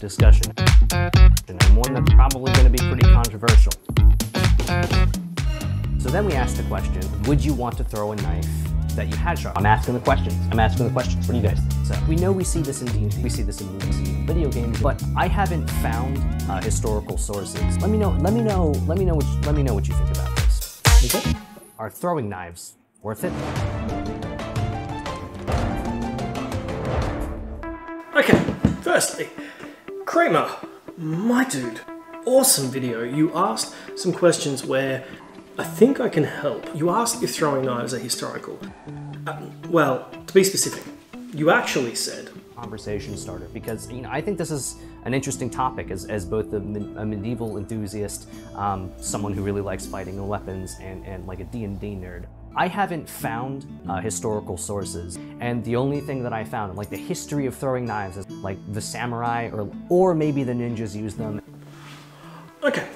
discussion, and one that's probably going to be pretty controversial. So then we asked the question, would you want to throw a knife that you had sharp? I'm asking the questions. What do you guys think? So we know we see this in D&D, we see this in movies, in video games, but I haven't found historical sources. Let me know what you think about this. Okay? Are throwing knives worth it? Okay, firstly, Kramer, my dude, awesome video. You asked some questions where I think I can help. You asked if throwing knives are historical. Well, to be specific, you actually said Conversation starter, because I think this is an interesting topic as both a medieval enthusiast, someone who really likes fighting and weapons, and like a D&D nerd. I haven't found historical sources, and the only thing that I found, like the history of throwing knives, is like the samurai or maybe the ninjas use them. Okay,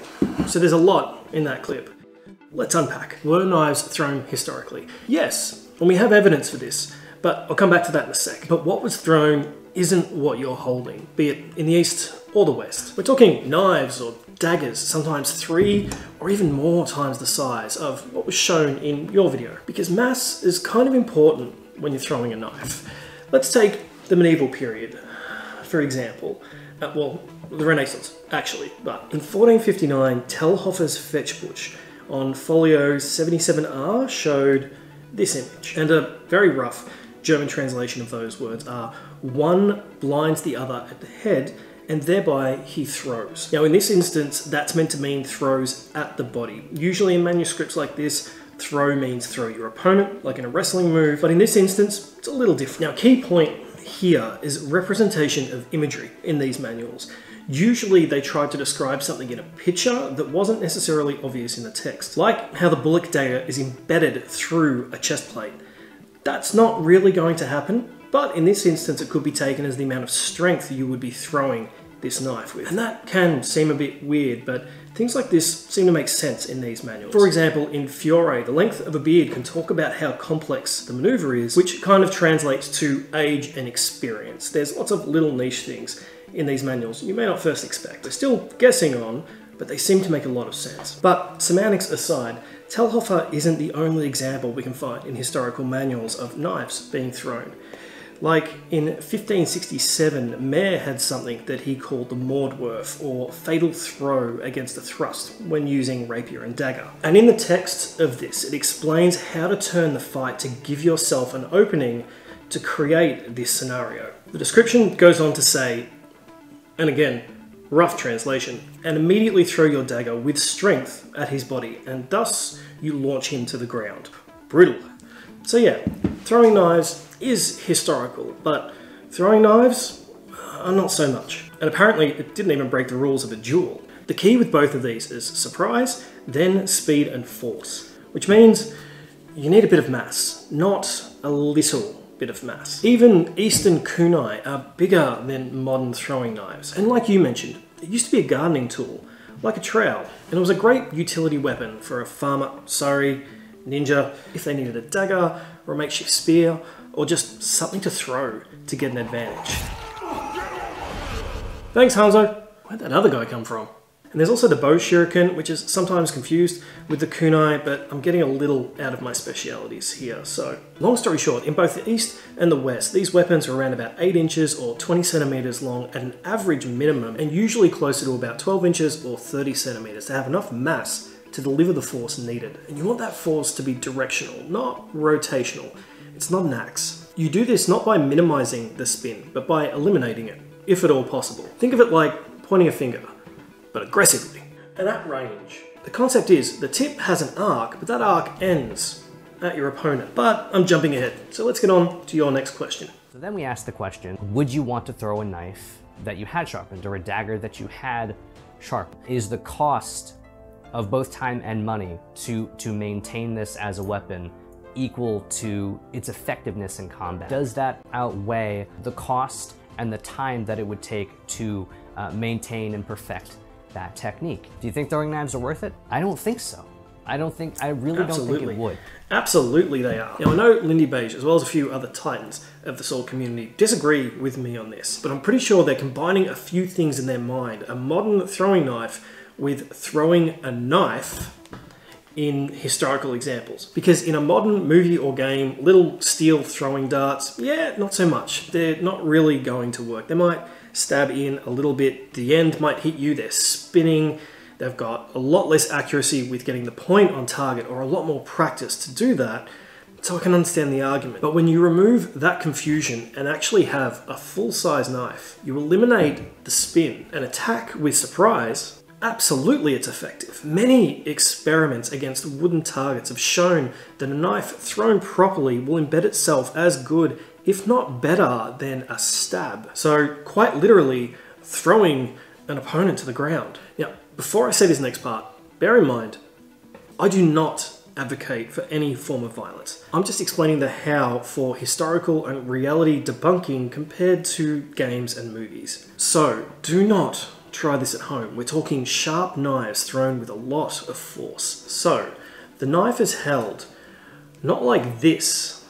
so there's a lot in that clip. Let's unpack. Were knives thrown historically? Yes, and we have evidence for this, but I'll come back to that in a sec. But what was thrown isn't what you're holding, be it in the East or the West. We're talking knives or daggers, sometimes 3 or even more times the size of what was shown in your video, because mass is kind of important when you're throwing a knife. Let's take the medieval period, for example. Well, the Renaissance, actually, but in 1459, Telhofer's Fetchbuch on folio 77R showed this image, and a very rough German translation of those words are, one blinds the other at the head, and thereby he throws. Now in this instance, that's meant to mean throws at the body. Usually in manuscripts like this, throw means throw your opponent, like in a wrestling move, but in this instance, it's a little different. Now key point here is representation of imagery in these manuals. Usually they tried to describe something in a picture that wasn't necessarily obvious in the text, like how the bullock dagger is embedded through a chest plate. That's not really going to happen, but in this instance it could be taken as the amount of strength you would be throwing this knife with. And that can seem a bit weird, but things like this seem to make sense in these manuals. For example, in Fiore, the length of a beard can talk about how complex the maneuver is, which kind of translates to age and experience. There's lots of little niche things in these manuals you may not first expect. They're still guessing on, but they seem to make a lot of sense. But semantics aside, Telhofer isn't the only example we can find in historical manuals of knives being thrown. Like in 1567, Mayer had something that he called the Mordwerf, or fatal throw against a thrust, when using rapier and dagger. And in the text of this, it explains how to turn the fight to give yourself an opening to create this scenario. The description goes on to say, and again, rough translation, and immediately throw your dagger with strength at his body, and thus you launch him to the ground. Brutal. So yeah, throwing knives is historical, but throwing knives are not so much. And apparently it didn't even break the rules of a duel. The key with both of these is surprise, then speed and force, which means you need a bit of mass, not a little bit of mass. Even Eastern kunai are bigger than modern throwing knives. And like you mentioned, it used to be a gardening tool, like a trowel, and it was a great utility weapon for a farmer, ninja, if they needed a dagger or a makeshift spear, or just something to throw to get an advantage. Thanks, Hanzo. Where'd that other guy come from? And there's also the bow shuriken, which is sometimes confused with the kunai, but I'm getting a little out of my specialities here. So, long story short, in both the East and the West, these weapons are around about 8 inches or 20 centimeters long at an average minimum, and usually closer to about 12 inches or 30 centimeters to have enough mass to deliver the force needed. And you want that force to be directional, not rotational. It's not an axe. You do this not by minimizing the spin, but by eliminating it, if at all possible. Think of it like pointing a finger, but aggressively. And at range, the concept is the tip has an arc, but that arc ends at your opponent. But I'm jumping ahead, so let's get on to your next question. So then we asked the question, would you want to throw a knife that you had sharpened, or a dagger that you had sharpened? Is the cost of both time and money to maintain this as a weapon equal to its effectiveness in combat? Does that outweigh the cost and the time that it would take to maintain and perfect that technique? Do you think throwing knives are worth it? I don't think so. I really don't think it would. Absolutely they are. Now I know Lindy Beige, as well as a few other titans of the sword community, disagree with me on this, but I'm pretty sure they're combining a few things in their mind. A modern throwing knife with throwing a knife in historical examples. Because in a modern movie or game, little steel throwing darts, yeah, not so much. They're not really going to work. They might stab in a little bit, the end might hit you, they're spinning, they've got a lot less accuracy with getting the point on target, or a lot more practice to do that, so I can understand the argument. But when you remove that confusion and actually have a full-size knife, you eliminate the spin and attack with surprise, absolutely it's effective. Many experiments against wooden targets have shown that a knife thrown properly will embed itself as good, if not better, than a stab. So quite literally throwing an opponent to the ground. Now, before I say this next part, bear in mind, I do not advocate for any form of violence. I'm just explaining the how for historical and reality debunking compared to games and movies. So do not try this at home. We're talking sharp knives thrown with a lot of force. So the knife is held not like this,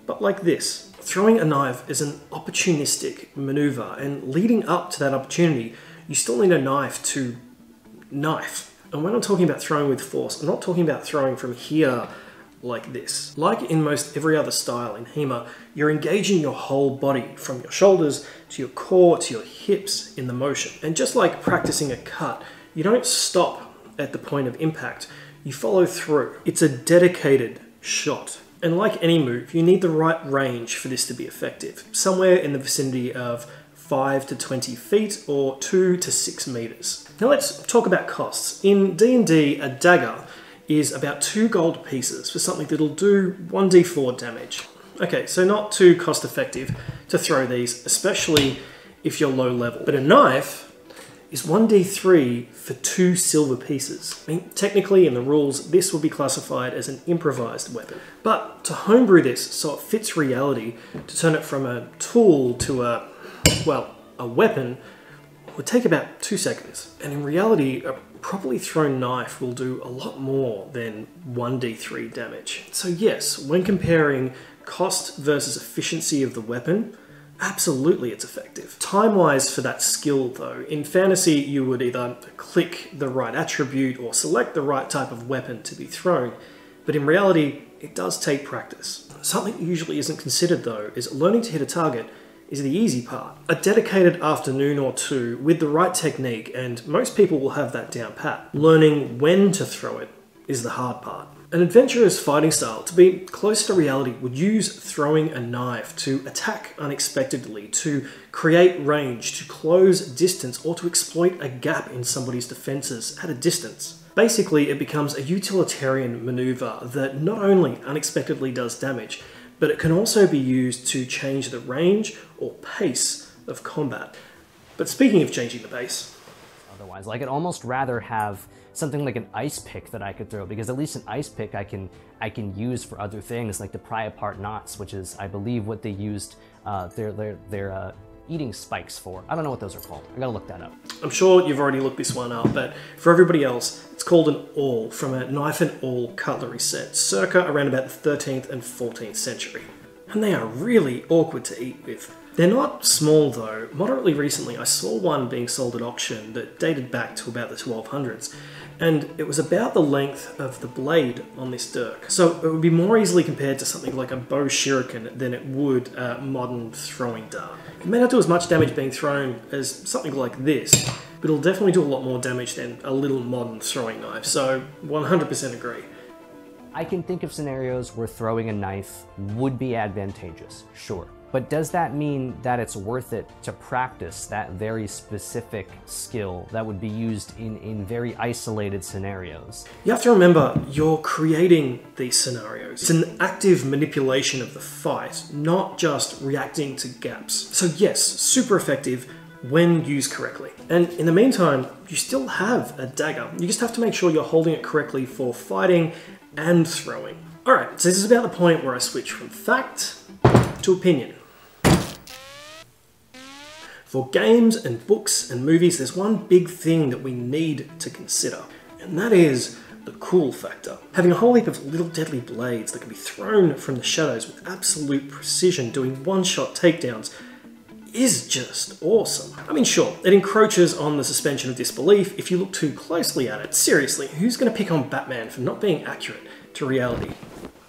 but like this. Throwing a knife is an opportunistic maneuver, and leading up to that opportunity, you still need a knife to knife. And when I'm talking about throwing with force, I'm not talking about throwing from here like this. Like in most every other style in HEMA, you're engaging your whole body from your shoulders to your core to your hips in the motion. And just like practicing a cut, you don't stop at the point of impact, you follow through. It's a dedicated shot. And like any move, you need the right range for this to be effective. Somewhere in the vicinity of 5 to 20 feet or 2 to 6 meters. Now let's talk about costs. In D&D, a dagger is about 2 gold pieces for something that'll do 1d4 damage. Okay, so not too cost effective to throw these, especially if you're low level. But a knife is 1d3 for 2 silver pieces. I mean, technically in the rules, this will be classified as an improvised weapon. But to homebrew this so it fits reality, to turn it from a tool to a weapon, would take about 2 seconds. And in reality, a properly thrown knife will do a lot more than 1d3 damage. So yes, when comparing cost versus efficiency of the weapon, absolutely it's effective. Time-wise for that skill though, in fantasy you would either click the right attribute or select the right type of weapon to be thrown, but in reality it does take practice. Something that usually isn't considered though is learning to hit a target is the easy part. A dedicated afternoon or two with the right technique, and most people will have that down pat. Learning when to throw it is the hard part. An adventurous fighting style, to be close to reality, would use throwing a knife to attack unexpectedly, to create range, to close distance, or to exploit a gap in somebody's defenses at a distance. Basically, it becomes a utilitarian maneuver that not only unexpectedly does damage, but it can also be used to change the range or pace of combat. But speaking of changing the pace, otherwise, like I'd almost rather have something like an ice pick that I could throw, because at least an ice pick I can use for other things, like to pry apart knots, which is, I believe, what they used their eating spikes for. I don't know what those are called. I gotta look that up. I'm sure you've already looked this one up, but for everybody else, it's called an awl, from a knife and awl cutlery set, circa around about the 13th and 14th century. And they are really awkward to eat with. They're not small though. Moderately recently, I saw one being sold at auction that dated back to about the 1200s, and it was about the length of the blade on this dirk. So it would be more easily compared to something like a bow shuriken than it would a modern throwing dart. It may not do as much damage being thrown as something like this, but it'll definitely do a lot more damage than a little modern throwing knife, so 100% agree. I can think of scenarios where throwing a knife would be advantageous, sure. But does that mean that it's worth it to practice that very specific skill that would be used in very isolated scenarios? You have to remember, you're creating these scenarios. It's an active manipulation of the fight, not just reacting to gaps. So yes, super effective when used correctly. And in the meantime, you still have a dagger. You just have to make sure you're holding it correctly for fighting and throwing. Alright, so this is about the point where I switch from fact to opinion. For games and books and movies, there's one big thing that we need to consider, and that is the cool factor. Having a whole heap of little deadly blades that can be thrown from the shadows with absolute precision, doing one-shot takedowns, is just awesome. I mean, sure, it encroaches on the suspension of disbelief if you look too closely at it. Seriously, who's going to pick on Batman for not being accurate to reality?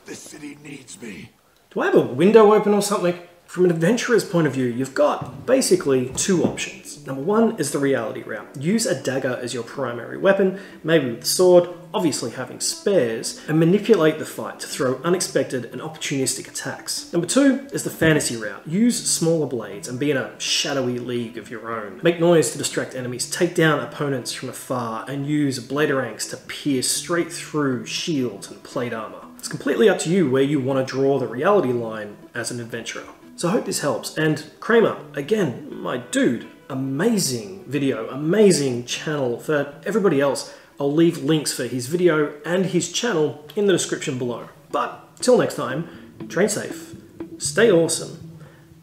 This city needs me. Do I have a window open or something? From an adventurer's point of view, you've got basically two options. Number one is the reality route. Use a dagger as your primary weapon, maybe with the sword, obviously having spares, and manipulate the fight to throw unexpected and opportunistic attacks. Number two is the fantasy route. Use smaller blades and be in a shadowy league of your own. Make noise to distract enemies, take down opponents from afar, and use bladerangs to pierce straight through shields and plate armor. It's completely up to you where you want to draw the reality line as an adventurer. So I hope this helps. And Kramer, again, my dude, amazing video, amazing channel. For everybody else, I'll leave links for his video and his channel in the description below. But till next time, train safe, stay awesome,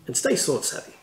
and stay sword savvy.